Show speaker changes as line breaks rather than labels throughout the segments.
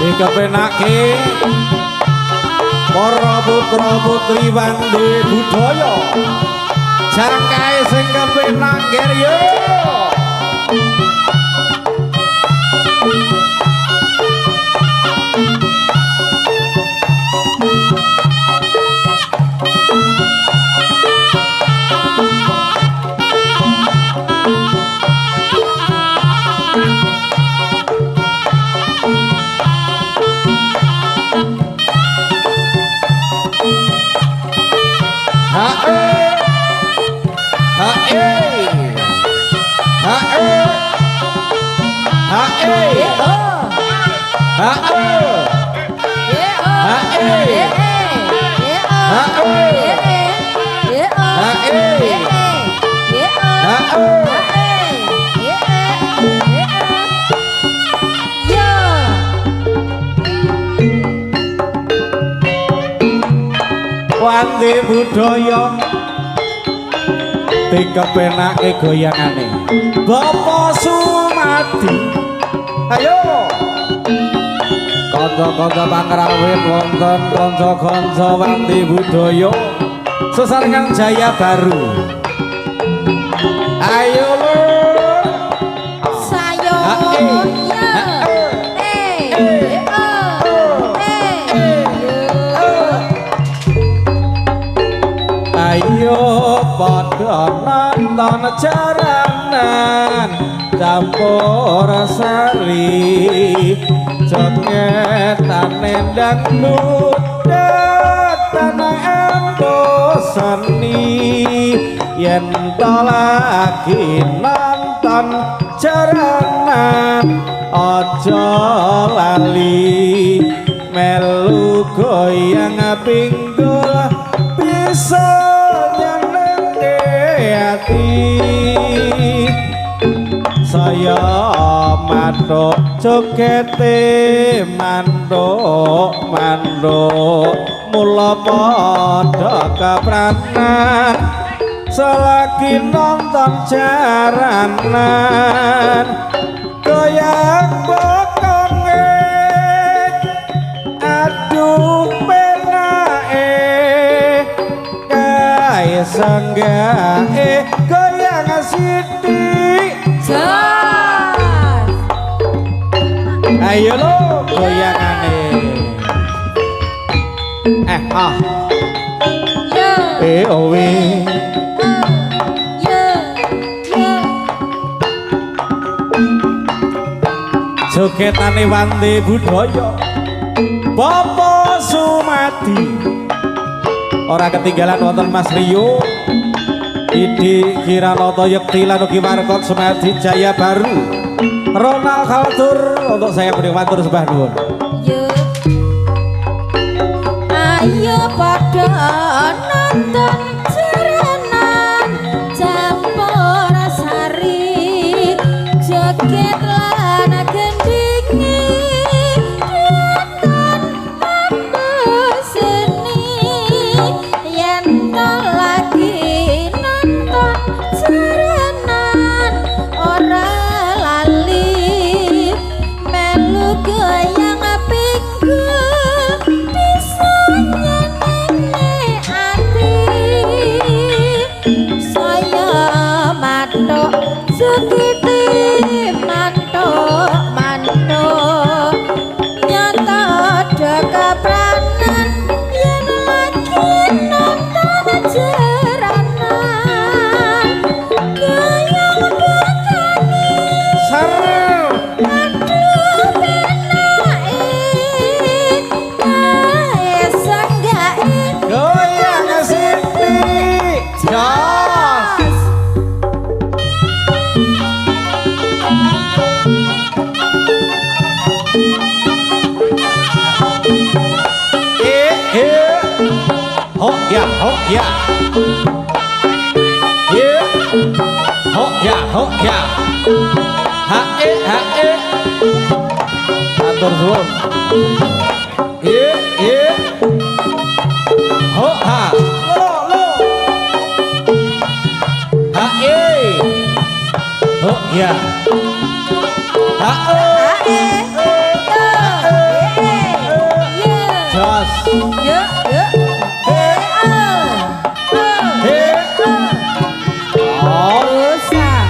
dikepenake para putra putri wande budaya jangkae sing kepenak geryo wandi budaya dikepenake goyangane Bapak Sumadi ayo kanca-kanca pangrawit wonten kanca-kanca wandi budaya sesarengan Jaya Baru ayo lur
sayo
ayo padha nonton jaranan campur sari jogetan dangdut tanah embo seni yen to lagi nonton jaranan aja lali melu goyang pinggul bisa nyenengke hati saya mandok jogete mandok mula padha kapranan selagi nonton jaranan goyang bokonge aduh penake kae sanggae goyang sithik ayo lo goyangane owe jogetane wandi budaya Bapak Sumadi ora ketinggalan wonten Mas Rio Idi Kiranata Yekti lan ugi Markot Sumadi Jaya Baru Ronald Khaldur untuk saya beri matur sembah nuwun
ayo padha nonton jaranan campur sari joget lan gendingi dandan ambo seni yen to lagi nonton jaranan ora lali melu goyang pinggul bisa nyenengi ati saya matok sekiti matok nyata ada kapranan yen lagi nonton jaranan goyang botani
seru
aduh penake kae sanggae
goyang sithik jos hok ya hok ya hae atur suwun hok ha lo hae hok ya hae Bos.
Yuk, yuk. Usah.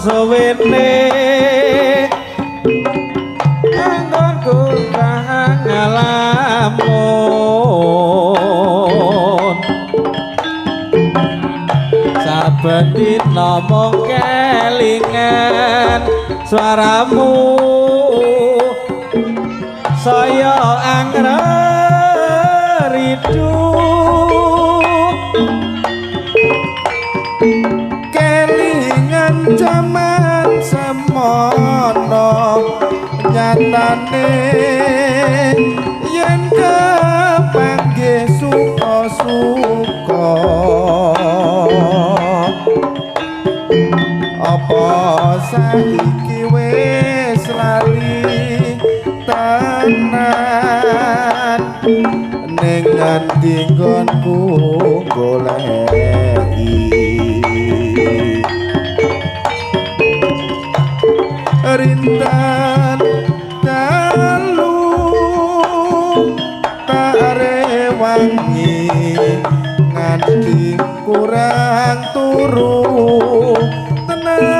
Suwene anggonku ngalamun saben dina mung kelingan suaramu saya angger ridu jaman semono nyatane yen kepanggih suka-suka apa saiki wis lali tenan ning ngendi nggonku goleki rintan dalu tak rewangi nganti kurang turu tenan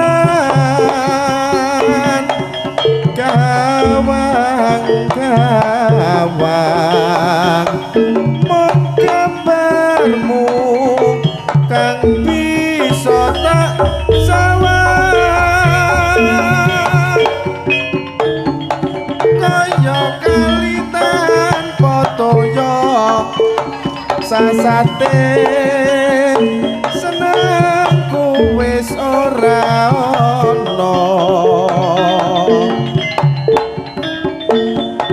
gawang-gawang mong kabarmu kang bisa tak sawang sasate senengku wis ora ana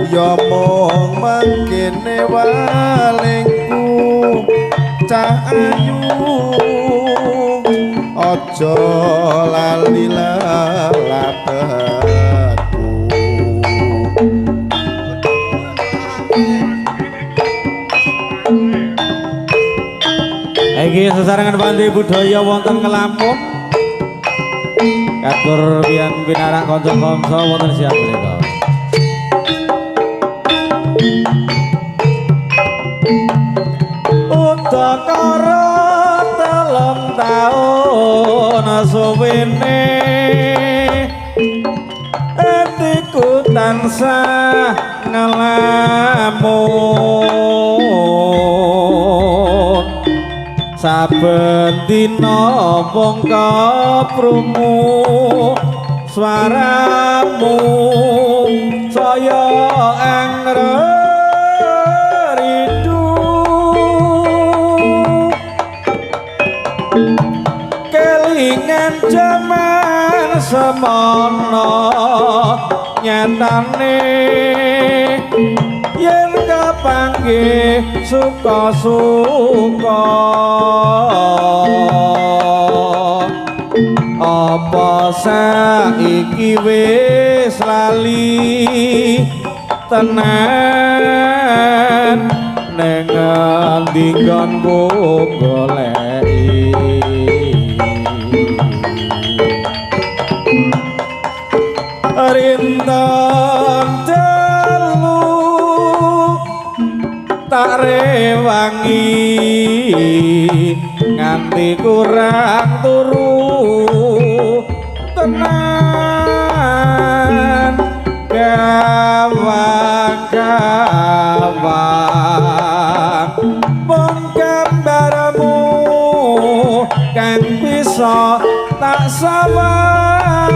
ya mung mangkene walengku cah ayu aja lali lelabeku iki sesarengan pandi budaya wonten Ngelamun katur pian pinarang kanca-kanca wonten siang menika udakara telung taun suwene atiku tansah ngelamun saben dina mung keprungu swaramu saya angger ridu kelingan jaman semono nyatane yen kapanggih suka-suka apa saiki wis lali tenan ning endi nggonku goleki rintan tak rewangi nganti kurang turu tenan gawang-gawang mung gambarmu kang bisa tak sawang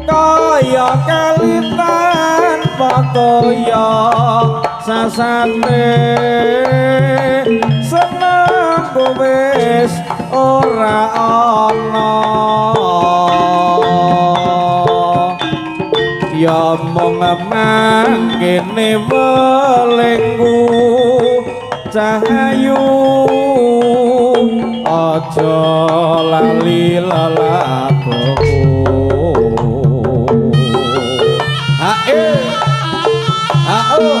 kaya kalitan patoya sasate senengku wis ora ana ya mung mangkene welengku cahayu aja lali lelakoku hae hao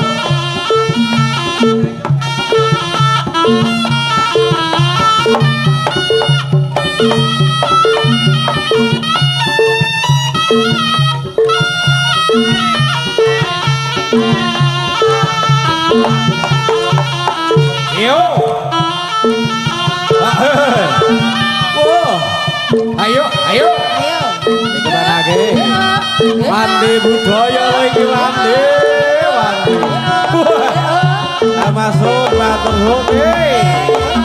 yo ayo ayo iki manake mandi budaya lho iki mandi masuk matur nuwun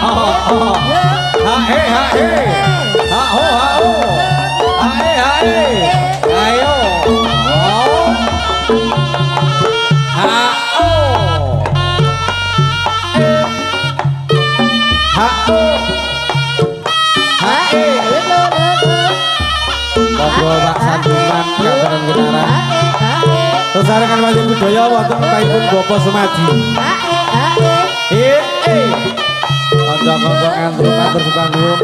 ha he ha ho ha ayo ha Bapak Pak Sandungan Kabupaten Getaran. Sesarengan wali budaya wonten kaipun Bapak Sumadi. Kanca-kanca entru matur sepanggung.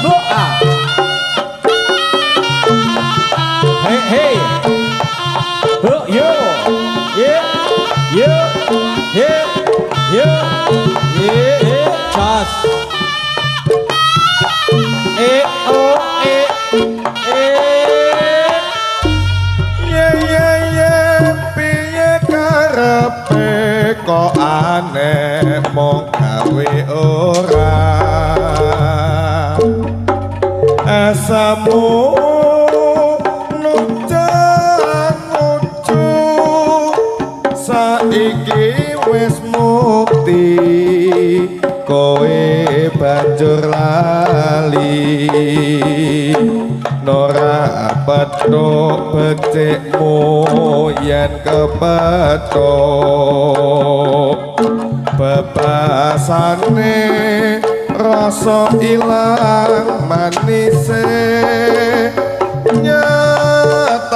Doa. Hei. Yo. Cas.
Piye karepe kok aneh mong gawe ora asamu nujan nuju saiki wis mukti kowe banjur lali nora petuk becikmu yen kepethuk bebasane rasa ilang manise nyatane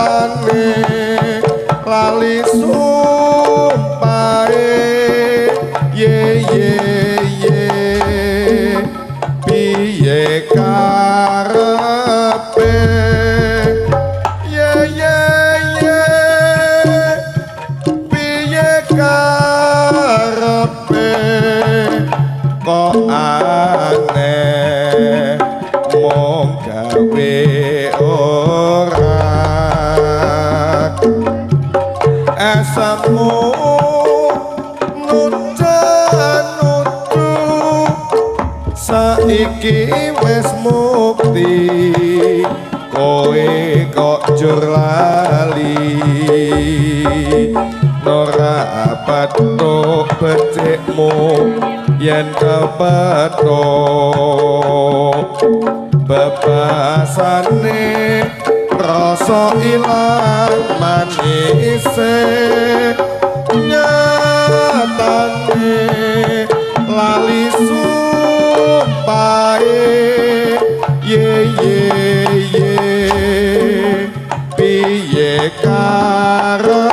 lali sumpahe ye piye karepe piye karepe kok aneh mong gawe ora asamu saiki wis mukti kowe kok jur lali nora patuk becikmu yen kepethuk bebasane rasa ilang manise nyatane lali sumpahe ye piye karepe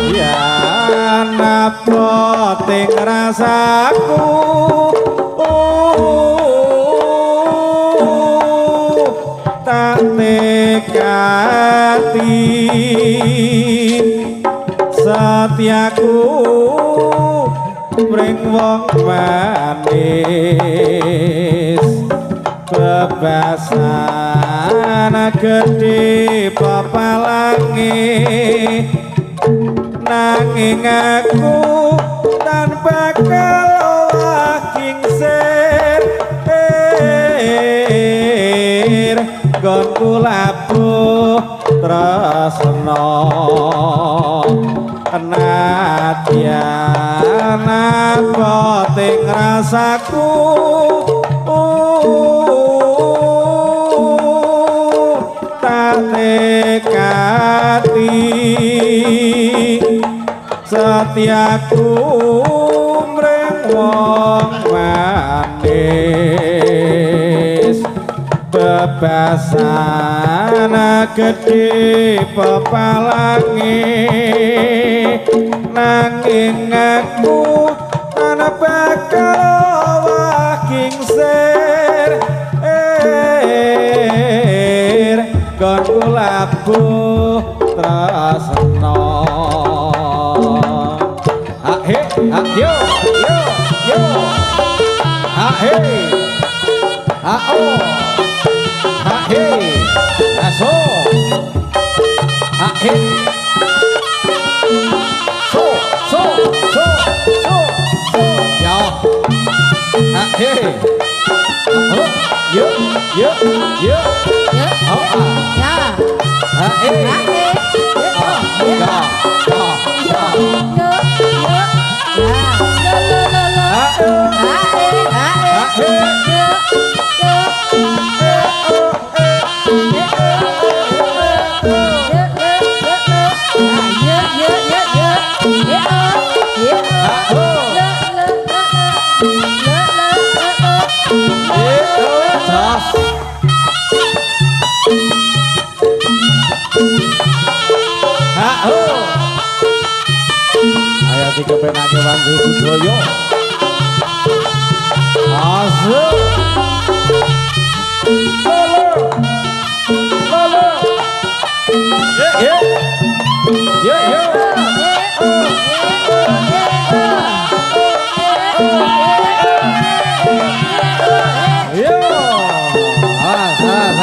Penadian aboting rasaku tak tekati setiaku pring wong manis bebasan gede papalangi nanging aku tanpa kalau kingsir gonku labuh tresno nadyan aboting rasaku tak tekati setiaku mring wong manis bebasan gede pepalangi nanging aku ana bakal kingsir gonku labuh tresno he yo yo yo he oh he aso he so yo he yo yo yo oh
Ya.
he
Ya.
Ayo dikepenake Wandi Budaya. Asuk. Lolo. Ye. Ye ye. Yo.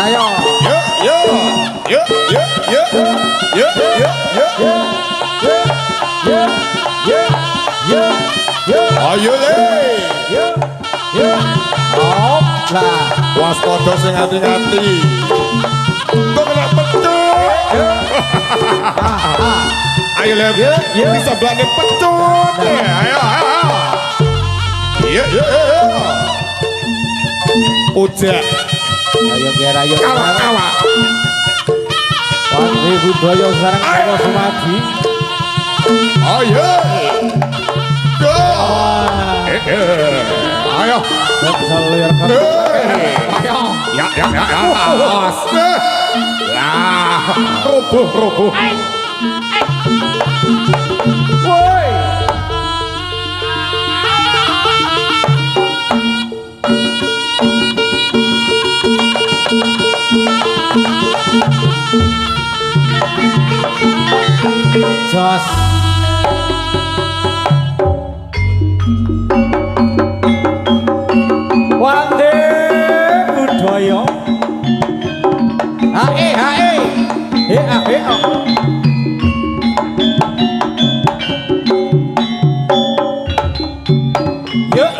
Ayo.
Yo yo yo yo yo yo yo ayo le
Lah,
waspada sing hati-hati kok kena petut ayo le bisa belakang petut ayo iya ojek
ayo biar ayo.
kawak
Wandi Budaya sareng karo Sumadi.
ayo go ayo
Selir kan.
ayo ya roboh
Woi. Jos. Wandi Budaya. Hae. Yuk.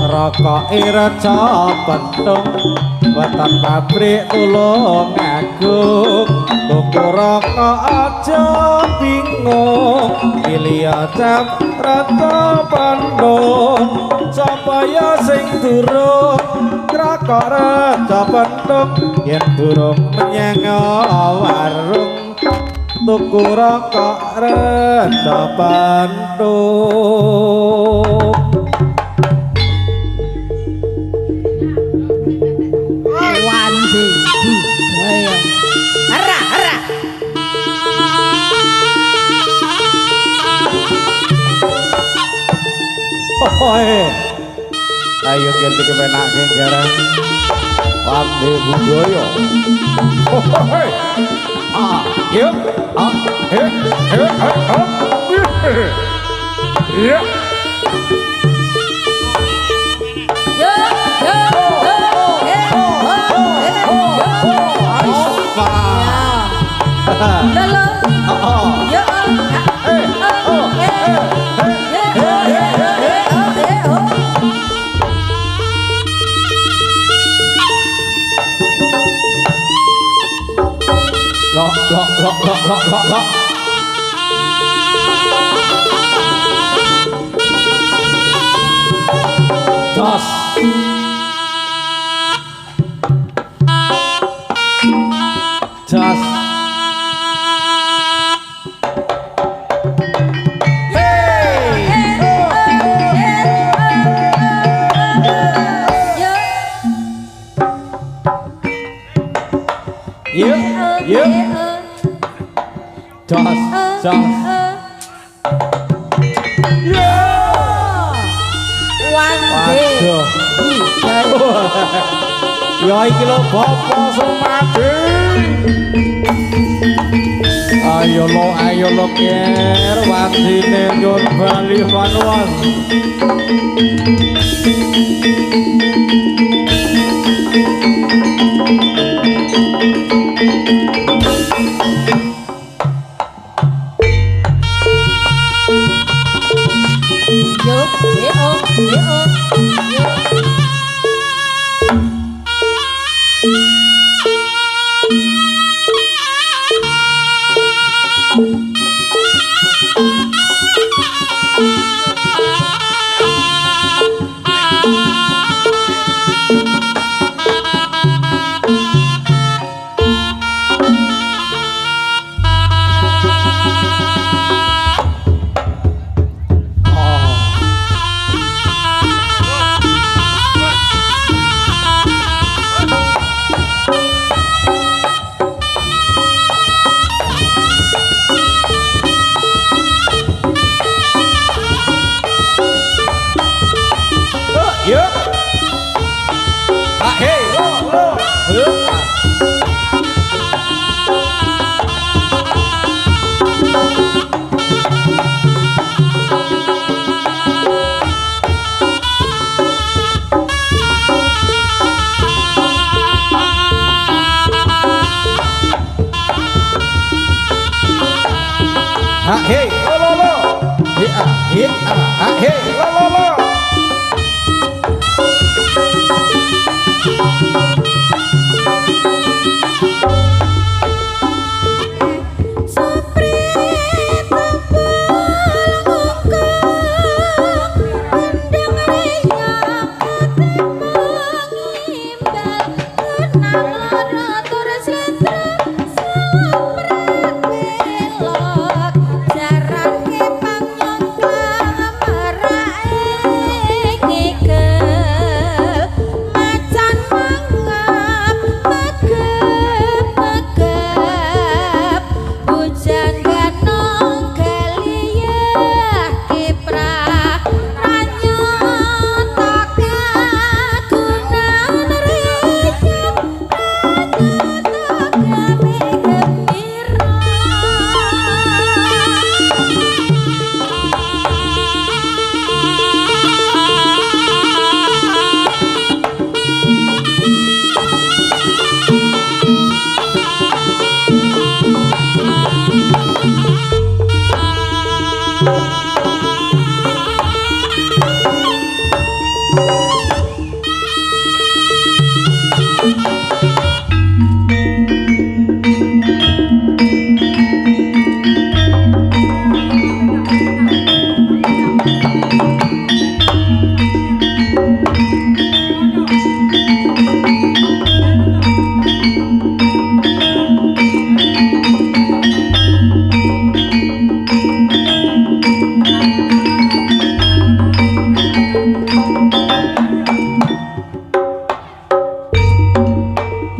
rokok ireca pentung weton pabrik tulung agung tuku rokok aja bingung pilih acap rata pandung supaya sing durung rokok reca pentung yen durung menyang warung tuku rokok reca pentung.
Wandi budaya. Hara hara.
Ayo ganti kepenake garang Wandi budaya. Yuk.
Ya.
Yo yo Lala. Yo.
Lok. Jos. Jos. Yuk. Jos. Waduh. Ya iki lho Bapak Sumadi. Ayo lo ker wandine nyun bali manuan. Hey,